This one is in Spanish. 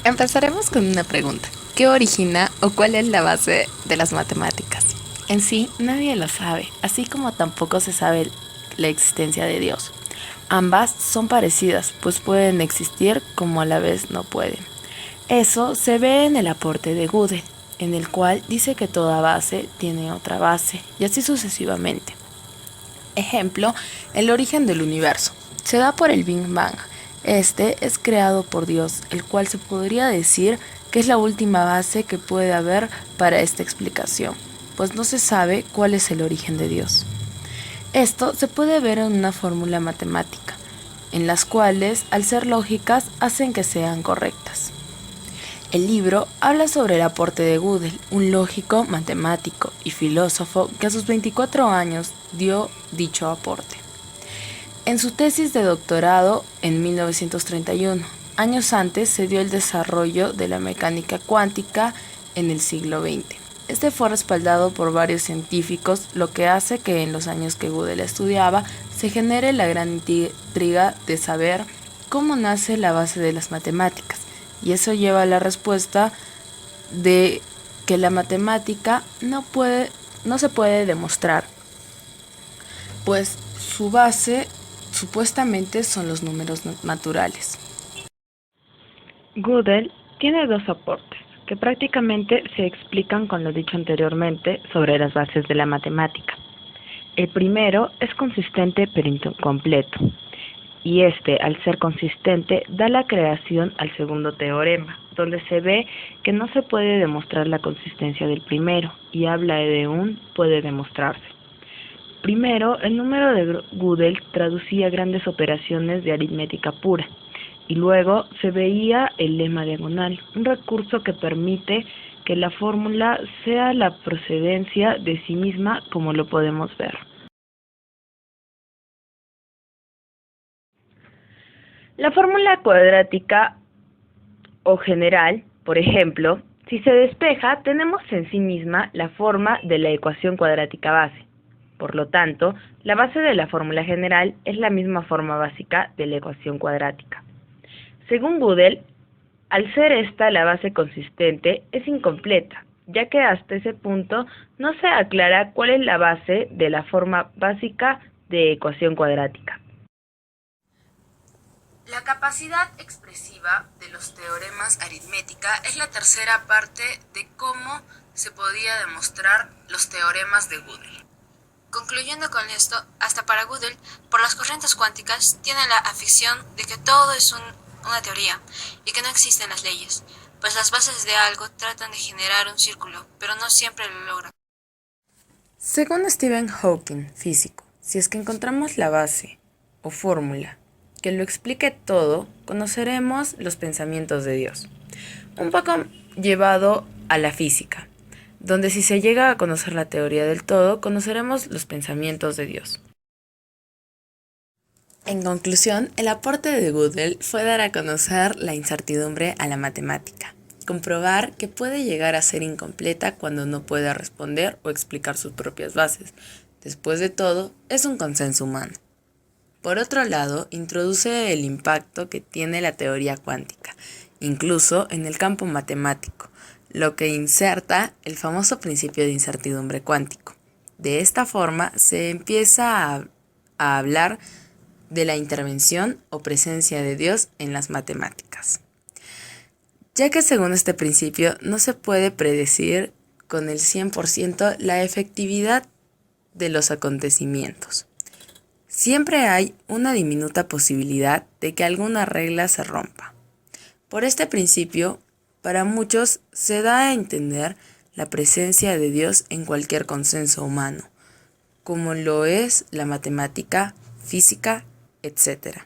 Empezaremos con una pregunta. ¿Qué origina o cuál es la base de las matemáticas? En sí, nadie lo sabe, así como tampoco se sabe la existencia de Dios. Ambas son parecidas, pues pueden existir como a la vez no pueden. Eso se ve en el aporte de Gödel, en el cual dice que toda base tiene otra base, y así sucesivamente. Ejemplo, el origen del universo. Se da por el Big Bang. Este es creado por Dios, el cual se podría decir que es la última base que puede haber para esta explicación, pues no se sabe cuál es el origen de Dios. Esto se puede ver en una fórmula matemática, en las cuales, al ser lógicas, hacen que sean correctas. El libro habla sobre el aporte de Gödel, un lógico, matemático y filósofo que a sus 24 años dio dicho aporte. En su tesis de doctorado en 1931, años antes se dio el desarrollo de la mecánica cuántica en el siglo XX. Este fue respaldado por varios científicos, lo que hace que en los años que Gödel estudiaba se genere la gran intriga de saber cómo nace la base de las matemáticas. Y eso lleva a la respuesta de que la matemática no se puede demostrar, pues su base supuestamente son los números naturales. Gödel tiene dos aportes que prácticamente se explican con lo dicho anteriormente sobre las bases de la matemática. El primero es consistente pero incompleto, y al ser consistente, da la creación al segundo teorema, donde se ve que no se puede demostrar la consistencia del primero, y habla de un puede demostrarse. Primero, el número de Gödel traducía grandes operaciones de aritmética pura, y luego se veía el lema diagonal, un recurso que permite que la fórmula sea la procedencia de sí misma, como lo podemos ver. La fórmula cuadrática o general, por ejemplo, si se despeja, tenemos en sí misma la forma de la ecuación cuadrática base. Por lo tanto, la base de la fórmula general es la misma forma básica de la ecuación cuadrática. Según Gödel, al ser esta la base consistente, es incompleta, ya que hasta ese punto no se aclara cuál es la base de la forma básica de ecuación cuadrática. La capacidad expresiva de los teoremas aritmética es la tercera parte de cómo se podía demostrar los teoremas de Gödel. Concluyendo con esto, hasta para Gödel, por las corrientes cuánticas, tiene la afición de que todo es una teoría y que no existen las leyes, pues las bases de algo tratan de generar un círculo, pero no siempre lo logran. Según Stephen Hawking, físico, si es que encontramos la base o fórmula que lo explique todo, conoceremos los pensamientos de Dios. Un poco llevado a la física, donde si se llega a conocer la teoría del todo, conoceremos los pensamientos de Dios. En conclusión, el aporte de Gödel fue dar a conocer la incertidumbre a la matemática, comprobar que puede llegar a ser incompleta cuando no puede responder o explicar sus propias bases. Después de todo, es un consenso humano. Por otro lado, introduce el impacto que tiene la teoría cuántica, incluso en el campo matemático, lo que inserta el famoso principio de incertidumbre cuántico. De esta forma, se empieza a hablar de la intervención o presencia de Dios en las matemáticas, ya que según este principio no se puede predecir con el 100% la efectividad de los acontecimientos. Siempre hay una diminuta posibilidad de que alguna regla se rompa. Por este principio, para muchos se da a entender la presencia de Dios en cualquier consenso humano, como lo es la matemática, física, etc.